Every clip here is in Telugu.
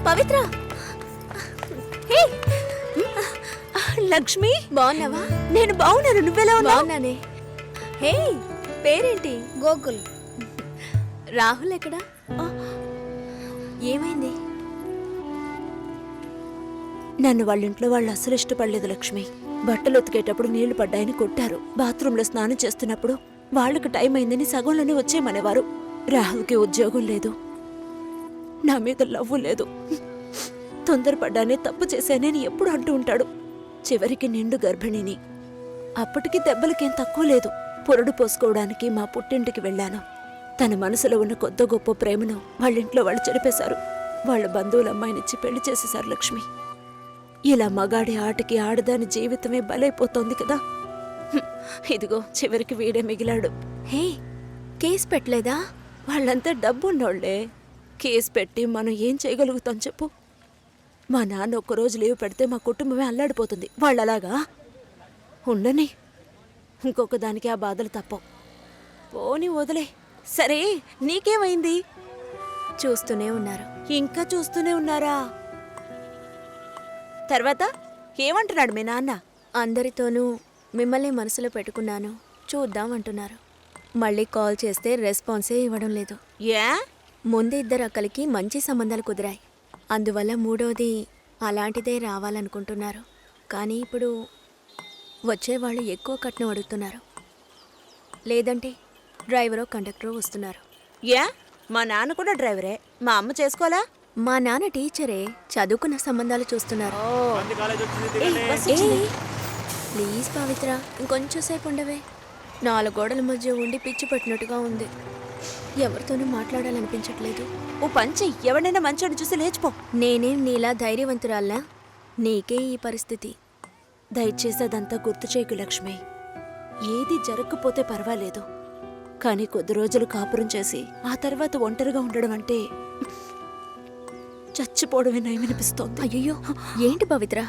పవిత్ర, హే లక్ష్మి, బాగున్నావా? నేను బాగున్నాను, నువ్వెలా ఉన్నావు? బాగున్నానే. హే, పేరేంటి? గోకుల్. రాహుల్ ఎక్కడా? ఏమైంది? నన్ను వాళ్ళింట్లో వాళ్ళు అస్సలు ఇష్టపడలేదు లక్ష్మి. బట్టలు ఉతికేటప్పుడు నీళ్లు పడ్డాయని కొట్టారు. బాత్రూంలో స్నానం చేస్తున్నప్పుడు వాళ్ళకి టైం అయిందని సగంలోనే వచ్చేయమనేవారు. రాహుల్కి ఉద్యోగం లేదు, నా మీద లవ్వు లేదు. తొందరపడ్డానే తప్పు చేశానని ఎప్పుడు అంటూ ఉంటాడు. చివరికి నిండు గర్భిణిని. అప్పటికి దెబ్బలకేం తక్కువ లేదు. పొరడు పోసుకోవడానికి మా పుట్టింటికి వెళ్ళాను. తన మనసులో ఉన్న కొద్ది గొప్ప ప్రేమను వాళ్ళింట్లో వాళ్ళు చెరిపేశారు. వాళ్ళ బంధువుల అమ్మాయినిచ్చి పెళ్లి చేసేశారు లక్ష్మి. ఇలా మగాడి ఆటకి ఆడదాని జీవితమే బలైపోతోంది కదా. ఇదిగో చివరికి వీడే మిగిలాడు. హే, కేసు పెట్టలేదా? వాళ్ళంతా డబ్బున్నోళ్లే. కేసు పెట్టి మనం ఏం చేయగలుగుతాం చెప్పు? మా నాన్న ఒక్కరోజు లీవ్ పెడితే మా కుటుంబమే అల్లాడిపోతుంది. వాళ్ళలాగా ఉండని. ఇంకొక దానికి ఆ బాధలు తప్పవు. పోని వదిలే. సరే, నీకేమైంది? చూస్తూనే ఉన్నారు. ఇంకా చూస్తూనే ఉన్నారా? తర్వాత ఏమంటున్నాడు మీ నాన్న? అందరితోనూ మిమ్మల్ని మనసులో పెట్టుకున్నాను, చూద్దాం అంటున్నారు. మళ్ళీ కాల్ చేస్తే రెస్పాన్సే ఇవ్వడం లేదు. ఏ? ముందు ఇద్దరు అక్కలకి మంచి సంబంధాలు కుదిరాయి. అందువల్ల మూడోది అలాంటిదే రావాలనుకుంటున్నారు. కానీ ఇప్పుడు వచ్చేవాళ్ళు ఎక్కువ కట్నం అడుగుతున్నారు. లేదంటే డ్రైవరో కండక్టరో వస్తున్నారు. ఏ? మా నాన్న కూడా డ్రైవరే. మా అమ్మ చేసుకోవాలా? మా నాన్న టీచరే, చదువుకున్న సంబంధాలు చూస్తున్నారు. ప్లీజ్ పవిత్ర, ఇంకొంచెం సేపు ఉండవే. 4 గోడల మధ్య ఉండి పిచ్చి పట్టినట్టుగా ఉంది. ఎవరితోనూ మాట్లాడాలనిపించట్లేదు. ఓ పంచి, ఎవరైనా మంచోడు చూసి లేచిపో. నేనేం నీలా ధైర్యవంతురాల్లా? నీకే ఈ పరిస్థితి. దయచేసి అదంతా గుర్తు చేయకు లక్ష్మి. ఏది జరగకపోతే పర్వాలేదు, కానీ కొద్ది రోజులు కాపురం చేసి ఆ తర్వాత ఒంటరిగా ఉండడం అంటే చచ్చిపోవడమే నయమనిపిస్తోంది. అయ్యో, ఏంటి పవిత్ర,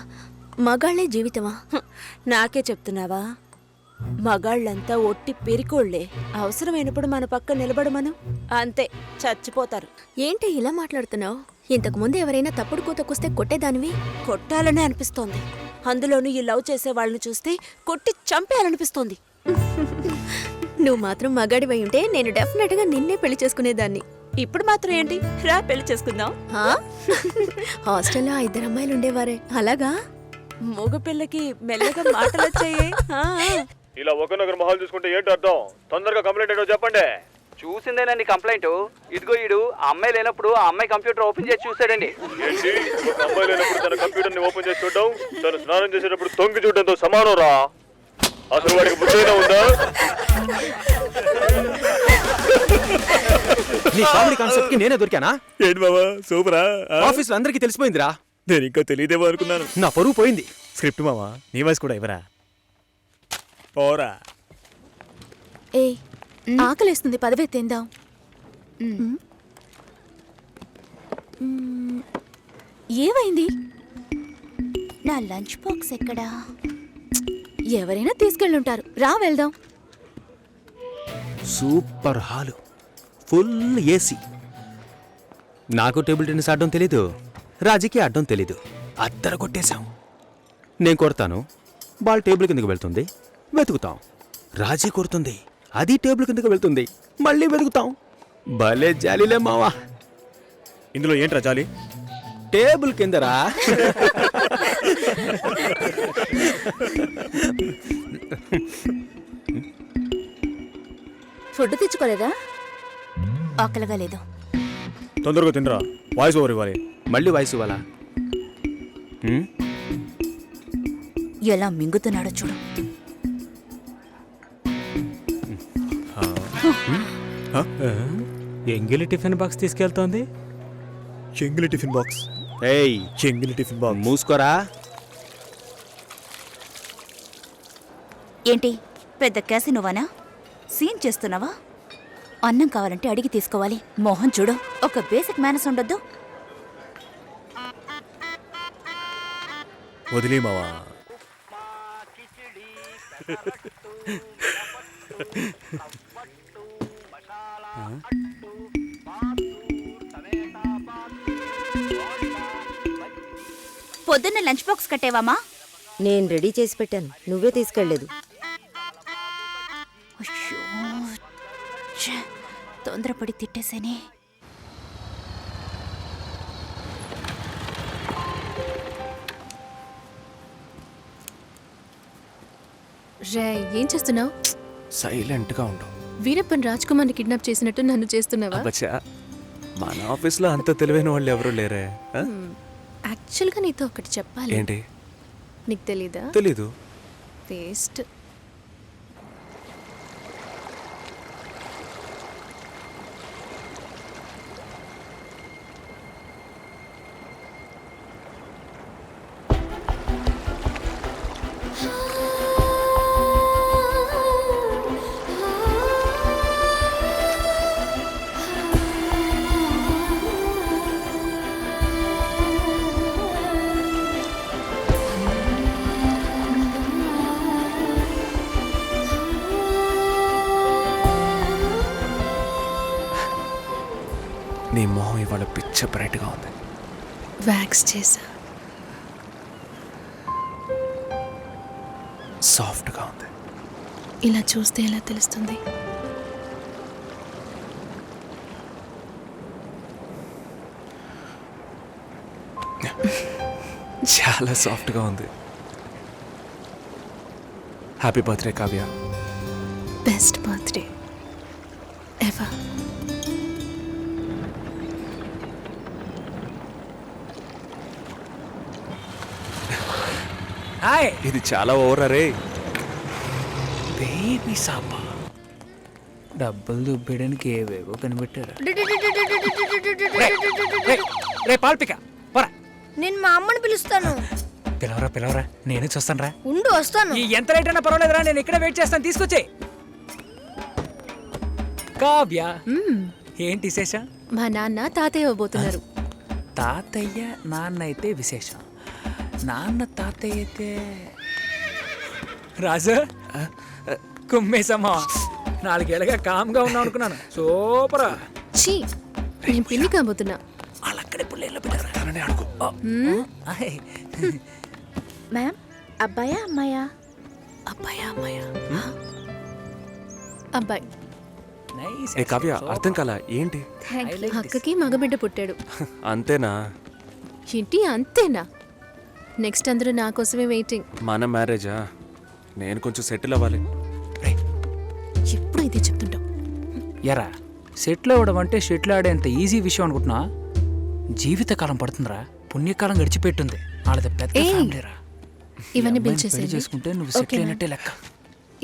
మగాళ్లే జీవితమా? నాకే చెప్తున్నావా? మగాళ్ళంతా ఒట్టి పెరికోళ్లే. అవసరమైనప్పుడు మన పక్క నిలబడమను, అంతే, చచ్చిపోతారు. ఏంటి ఇలా మాట్లాడుతున్నావు? ఇంతకు ముందు ఎవరైనా తప్పుడు కూతకొస్తే కొట్టేదానివి. కొట్టాలనే అనిపిస్తోంది. అందులోనూ ఈ లవ్ చేసే వాళ్ళని చూస్తే కొట్టి చంపేయాలనిపిస్తోంది. నువ్వు మాత్రం మగాడివై ఉంటే నేను డెఫినెట్గా నిన్నే పెళ్లి చేసుకునేదాన్ని. ఇప్పుడు మాత్రం ఏంటి, రా పెళ్లి చేసుకుందాం. హాస్టల్లో 2 అమ్మాయిలు ఉండేవారే, అలాగా? మగపిల్లకి మెల్లగా మాటలు వచ్చాయే. ఇలా ఒకరినొకరు మొహాలు చూసుకుంటే ఏంటి అర్థం? తొందరగా కంప్లైంట్ ఏంటో చెప్పండి. చూసిందేనండి కంప్లైంట్. ఇదిగో ఈడు ఆ అమ్మాయి లేనప్పుడు ఆ అమ్మాయి కంప్యూటర్ ఓపెన్ చేసి చూసాడండి. ఏంటి, ఒక అమ్మాయి లేనప్పుడు తన కంప్యూటర్ ని ఓపెన్ చేసి చూడడం తను స్నానం చేసేటప్పుడు తొంగి చూడడంతో సమానం రా. అసలు వాడికి బుద్ధైనా ఉందా? నీ కామెడీ కాన్సెప్ట్ కి నేనే దొరికానా? ఏంటి బాబా, సూపరా? ఆఫీస్ లో అందరికీ తెలిసిపోయిందిరా. నేను ఇంకా తెలియదేమో అనుకున్నాను. నా పరువు పోయింది. స్క్రిప్ట్ మావా, నీ వాయిస్ కూడా ఇవ్వరా? పోరా. ఏ, ఆకలేస్తుంది, పదవే తిందాం. ఏమైంది? నా లంచ్ బాక్స్ ఎక్కడా? ఎవరైనా తీసుకెళ్ళుంటారు, రా వెళ్దాం. Super hall, full AC. నాకు టేబుల్ టెన్నిస్ ఆడడం తెలీదు, రాజీకి ఆడడం తెలీదు. అద్దర కొట్టేశాం. నేను కొడతాను, బాల్ టేబుల్ కిందకి వెళ్తుంది, వెతుకుతాం. రాజీ కొడుతుంది, అది టేబుల్ కిందకి వెళ్తుంది, మళ్ళీ వెతుకుతాం. భలే జాలీలే మావా. ఇందులో ఏంట్రా జాలి? టేబుల్ కిందరా. ఫుడ్ తెచ్చుకోలేదా? ఆకలిగా లేదు. తొందరగా తినరా, వాయిస్ ఓవర్ ఇవ్వాలి. మళ్ళీ వాయిస్ ఇవ్వాలా? ఎలా మింగుతున్నాడో చూడు. ఎంగిలి టిఫిన్ బాక్స్ తీసుకెళ్తోంది. చెంగిలి టిఫిన్ బాక్స్? ఏయ్, చెంగిలి టిఫిన్ బాక్స్. మూసుకోరా. ఏంటి, పెద్ద క్యాసినోవానా? సీన్ చేస్తున్నావా? అన్నం కావాలంటే అడిగి తీసుకోవాలి. మోహన్ చూడు, ఒక బేసిక్ మేనస్ ఉండొద్దు. వదిలే మావా. పొద్దున్న లంచ్ బాక్స్ కట్టేవామా? నేను రెడీ చేసి పెట్టాను, నువ్వే తీసుకెళ్లేదు. అయ్యో, ఛే, తొందరపడి తిట్టేసేనే. రే, ఏం చేస్తున్నావు? సైలెంట్గా ఉండు. వీరప్పన్ రాజ్ కుమార్ని కిడ్నాప్ చేసినట్టు నన్ను చేస్తున్నావా? అబ్బచ్చా, మన ఆఫీస్లో అంత తెలివైన వాళ్ళు ఎవరు లేరే. ఆ? యాక్చువల్గా నీతో ఒకటి చెప్పాలి. ఏంటి? నీకు తెలీదా? తెలీదు. వేస్ట్. నీ మొహం ఇవాళ పిచ్చ బ్రైట్గా ఉంది. వ్యాక్స్ చేసా. సాఫ్ట్గా ఉంది. ఇలా చూస్తే ఎలా తెలుస్తుంది? చాలా సాఫ్ట్గా ఉంది. Happy birthday Kavya. Best birthday ever. Hi. ఇది చాలా ఓవర్ రే. బేబీ సాపా డబ్బులు దుబ్బేయడానికి ఏవేవో కనిపెట్టారు. రే పాల్పిక పోరా. నేను మా అమ్మని పిలుస్తాను. పిలవరా పిలవరా, నేను చూస్తాను రా. ఉండు, వస్తాను. ఎంత రేట్ అయినా పర్వాలేదురా, నేను ఇక్కడే వెయిట్ చేస్తాను. తీసుకొచ్చే. కావ్య, ఏంటి విశేషం? మా నాన్న తాతయ్య అవ్వబోతున్నారు. తాతయ్య నాన్న అయితే విశేషం, నాన్న తాతయ్య అయితే రాజు కుమ్మేసమ్మా. 4 ఏళ్ళగా కామ్గా ఉన్నావు అనుకున్నాను. సూపరా. చీ, నేను పిల్లి కాబోతున్నా. వాళ్ళక్కడే పుల్లేళ్ళు పెట్టారని అడుగు. మ్యామ్, అబ్బాయా అమ్మాయా? అబ్బాయా అమ్మాయా? అబ్బాయి. ఏ కావ్య, అర్థం కాల ఏంటి? అక్కకి మగబిడ్డ పుట్టాడు. అంతేనా? ఏంటి అంతేనా? నెక్స్ట్ అందరూ నా కోసమే వెయిటింగ్. మన మ్యారేజా? నేను కొంచెం సెటిల్ అవ్వాలి. ఎప్పుడు ఇదే చెప్తుంటావు. ఎరా, సెటిల్ అవ్వడం అంటే షెటిల్ ఆడేంత ఈజీ విషయం అనుకుంటున్నా? జీవితకాలం పడుతుందిరా. పుణ్యకాలం గడిచిపెట్టుంది. వాళ్ళది పెద్ద ఫ్యామిలీరా. ఇవన్నీ బిల్ పెళ్లి చేసేయండి. చేసుకుంటే నువ్వు సెటిల్ అయినట్టే లెక్క.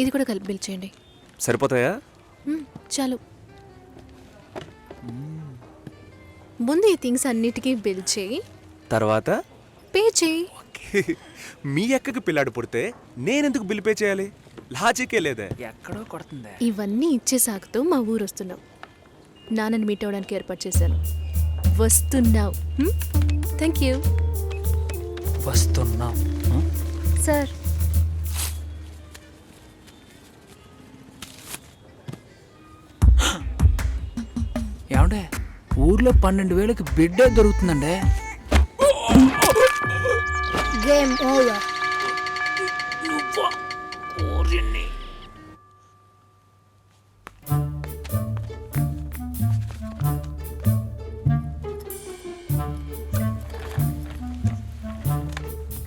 ఇది కూడా కలిపి బిల్ చేయండి. సరిపోతాయా? చాలు. ముందు ఈ థింగ్స్ అన్నిటికీ బిల్ చేయి, తర్వాత పే చేయి. మీ అక్కకి పిల్లాడు పుడితే నేనెందుకు బిల్ పే చేయాలి? లాజికే లేదే. ఎక్కడో కొడుతుంది. ఇవన్నీ ఇచ్చే సాకుతో మా ఊరు వస్తున్నావు. నాన్నని మీట్ అవ్వడానికి ఏర్పాటు చేశాను. వస్తున్నావు. Thank you. వస్తున్నాం సార్. ఏమండే, ఊర్లో 12,000కి బిడ్డే దొరుకుతుందండే. Game over.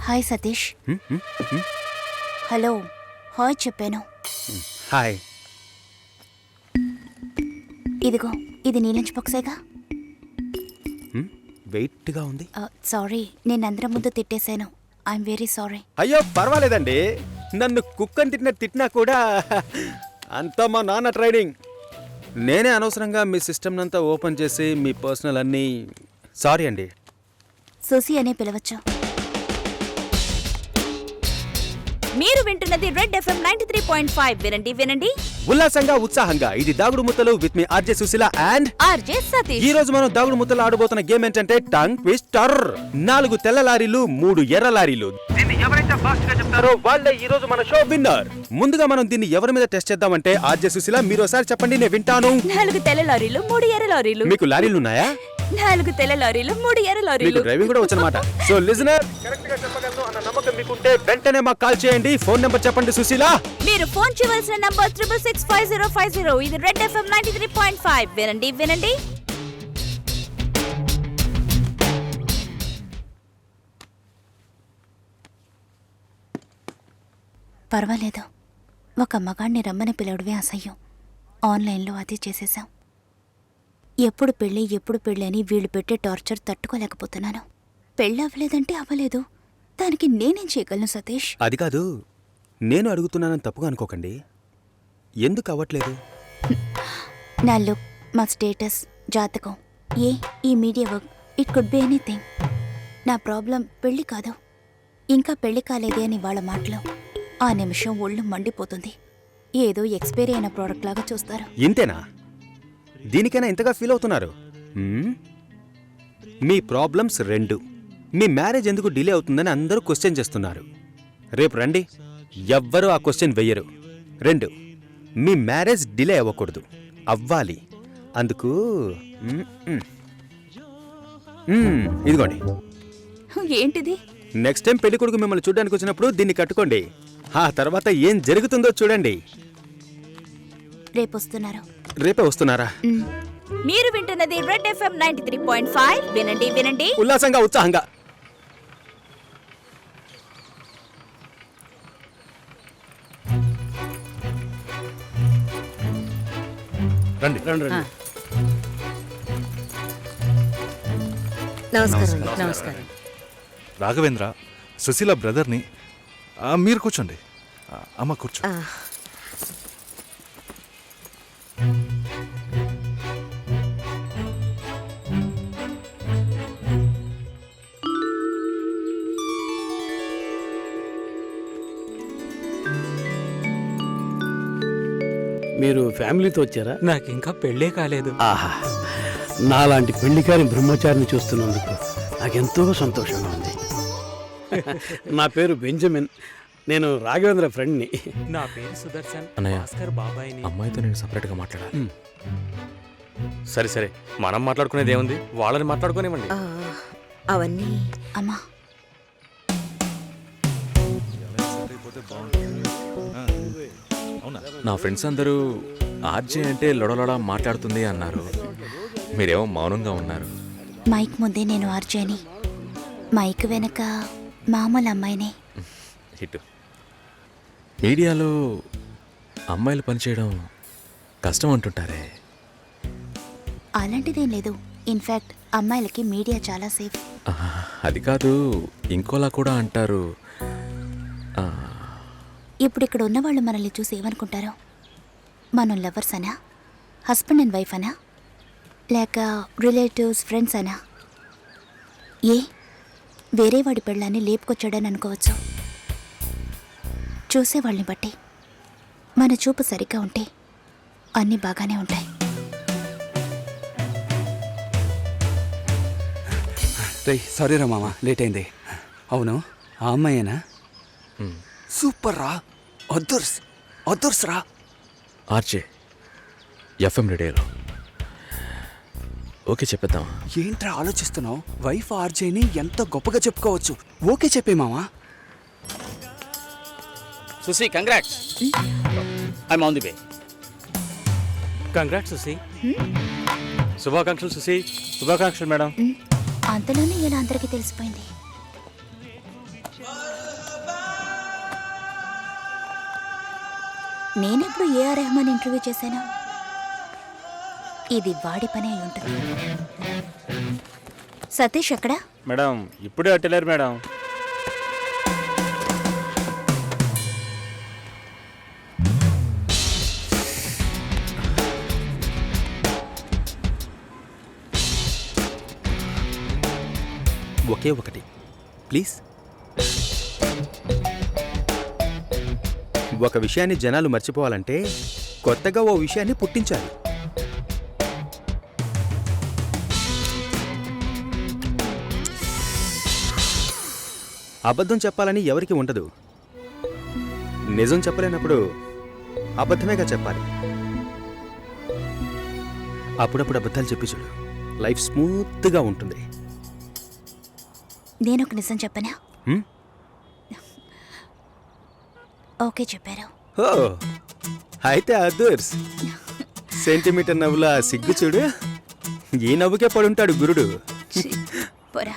Hi Satish. Hello, hi చెప్పాను. హాయ్. ఇదిగో, ఇది నీ లంచ్ బాక్సేగా. వెయిట్గా ఉంది. సారీ, నేను అందరం ముందు తిట్టేశాను. I'm very sorry. అయ్యో పర్వాలేదండి. నన్ను కుక్కని తిట్టినా కూడా అంతా మా నాన్న ట్రైనింగ్. నేనే అనవసరంగా మీ సిస్టమ్ అంతా ఓపెన్ చేసి మీ పర్సనల్ అన్నీ. సారీ అండి. సోసి అనే పిలవచ్చు. మీరు వింటున్నది రెడ్ ఎఫ్ఎం 93.5. వినండి వినండి, ఉల్లాసంగా ఉత్సాహంగా. ఇది దాగుడు ముత్తలు విత్ మీ RJ Sushila and RJ Satish. ఈ రోజు మనం దాగుడు ముత్తలు ఆడబోతున్న గేమ్ ఏంటంటే టంగ్ ట్విస్టర్. 4 తెల్ల లారీలు, 3 ఎర్ర లారీలు. దీన్ని ఎవరైతే ఫాస్ట్ గా చెప్తారో వాళ్ళే ఈ రోజు మన షో విన్నర్. ముందుగా మనం దీన్ని ఎవరి మీద టెస్ట్ చేద్దామంటే ఆర్జే సుశీల మీరు ఒకసారి చెప్పండి, నేను వింటాను. 4 తెల్ల లారీలు, 3 ఎర్ర లారీలు. మీకు లారీలు ఉన్నాయా? 4 తెల్ల లారీలు 3 ఎర్ర మీకు లారీలు. డ్రైవింగ్ కూడా వచ్చనమాట. సో లిజనర్, కరెక్ట్ గా చెప్పగలను అన్న నమ్మకం మీకుంటే వెంటనే మాకు కాల్ చేయండి. ఫోన్ నెంబర్ చెప్పండి సుశీల. మీరు ఫోన్ చేయవలసిన నంబర్ 6665050. ఇది రెడ్ ఎఫ్ఎం 93.5. వినండి వినండి. పర్వాలేదు, ఒక మగాణ్ణి రమ్మని పిలవడమే అసహ్యం. ఆన్లైన్లో అది చేసేసాం. ఎప్పుడు పెళ్ళి అని వీళ్ళు పెట్టే టార్చర్ తట్టుకోలేకపోతున్నాను. పెళ్ళి అవ్వలేదంటే అవ్వలేదు, దానికి నేనేం చేయగలను సతీష్? అది కాదు, నేను అడుగుతున్నానని తప్పుగా అనుకోకండి. ఎందుకు అవ్వట్లేదు? నా లుక్, మా స్టేటస్, జాతకం, ఈ media work, it could be anything. నా ప్రాబ్లం పెళ్లి కాదు, ఇంకా పెళ్లి కాలేదే అని వాళ్ళ మాటలు. ఆ నిమిషం ఒళ్ళు మండిపోతుంది. ఏదో ఎక్స్పైరీ అయిన ప్రోడక్ట్ లాగా చూస్తారు. ఇంతేనా? దీనికైనా ఇంతగా ఫీల్ అవుతున్నారు? మీ ప్రాబ్లమ్స్ 2. మీ మ్యారేజ్ ఎందుకు డిలే అవుతుందని అందరూ క్వశ్చన్ చేస్తున్నారు. రేపు రండి, ఎవ్వరూ ఆ క్వశ్చన్ వెయ్యరు. 2, మీ మ్యారేజ్ డిలే అవ్వకూడదు, అవ్వాలి. అందుకు ఇదిగోండి. ఏంటిది? నెక్స్ట్ టైం పెళ్లి కొడుకు మిమ్మల్ని చూడడానికి వచ్చినప్పుడు దీన్ని కట్టుకోండి. ఆ తర్వాత ఏం జరుగుతుందో చూడండి. రేపొస్తున్నారు. రేపే వస్తున్నారా? మీరు వింటున్నది రెడ్ ఎఫ్ఎం 93.5. వినండి వినండి. ఉల్లాసంగా, ఉత్సాహంగా. రండి. నమస్కారం. రాఘవేంద్ర, సుశీల బ్రదర్ని. మీరు కూర్చోండి. అమ్మ కూర్చో. మీరు ఫ్యామిలీతో వచ్చారా? నాకు ఇంకా పెళ్ళే కాలేదు. ఆహా, నాలాంటి పెళ్లికారి బ్రహ్మచారిని చూస్తున్నందుకు నాకెంతో సంతోషంగా ఉంది. నా పేరు బెంజమిన్, నేను రాఘవేంద్ర ఫ్రెండ్ని. నా పేరు సుదర్శన్. అన్నయ్య, భాస్కర్ బాబాయ్ని. అమ్మాయితో నేను సపరేట్గా మాట్లాడాలి. సరే సరే, మనం మాట్లాడుకునేది ఏముంది, వాళ్ళని మాట్లాడుకోనివ్వండి. అవన్నీ అమ్మా, నా ఫ్రెండ్స్ అందరూ ఆర్జే అంటే లొడలొడ మాట్లాడుతుంది అన్నారు. మీరేమో మౌనంగా ఉన్నారు. మైక్ ముందే నేను ఆర్జేని, మైక్ వెనక మామూలు అమ్మాయినే. హిట్. మీడియాలో అమ్మాయిలు పనిచేయడం కష్టం అంటుంటారే. అలాంటిదేం లేదు. ఇన్ఫ్యాక్ట్ అమ్మాయిలకి మీడియా చాలా సేఫ్. అది కాదు, ఇంకోలా కూడా అంటారు. ఇప్పుడు ఇక్కడ ఉన్నవాళ్ళు మనల్ని చూసి ఏమనుకుంటారో? మనం లవర్స్ అనా, హస్బెండ్ అండ్ వైఫ్ అనా, లేక రిలేటివ్స్, ఫ్రెండ్స్ అనా? వేరే వాడి పెళ్ళాన్ని లేపుకొచ్చాడని అనుకోవచ్చు. చూసేవాళ్ళని బట్టి మన చూపు సరిగ్గా ఉంటే అన్నీ బాగానే ఉంటాయి. సారీ రా మామ, లేట్ అయింది. అవును, ఆ అమ్మాయేనా? సూపర్ రా, అదర్స్ రా. ఆర్జే ఎఫ్ఎం రేడియోలో ఓకే చెప్పేద్దాం. ఏంట్రా ఆలోచిస్తున్నావు? వైఫ్ ఆర్జేని ఎంత గొప్పగా చెప్పుకోవచ్చు. ఓకే చెప్పే మామా. Susi, congrats. I'm on the way. Congrats Susi. శుభాకాంక్షలు సుసి. శుభాకాంక్షలు మేడం. అంతలోనే ఇలా అందరికీ తెలిసిపోయింది. నేనెప్పుడు ఏఆర్ రెహమాన్ ఇంటర్వ్యూ చేశాను? ఇది వాడి పని అయి ఉంటుంది. సతీష్ ఎక్కడా? మేడం ఇప్పుడే అట్టలేరు మేడం. ఒకే ఒకటి ప్లీజ్. ఒక విషయాన్ని జనాలు మర్చిపోవాలంటే కొత్తగా ఓ విషయాన్ని పుట్టించాలి. అబద్ధం చెప్పాలని ఎవరికి ఉండదు. నిజం చెప్పలేనప్పుడు అబద్ధమేగా చెప్పాలి. అప్పుడప్పుడు అబద్ధాలు చెప్పి చూడు, లైఫ్ స్మూత్గా ఉంటుంది. నేను ఒక నిజం చెప్పనా? హ్మ్? ఓకే చెప్పారు. ఓ అయితే అదర్స్ సెంటీమీటర్ నవ్వులా సిగ్గు చూడు. ఈ నవ్వుకే పడుంటాడు గురుడు. పోరా.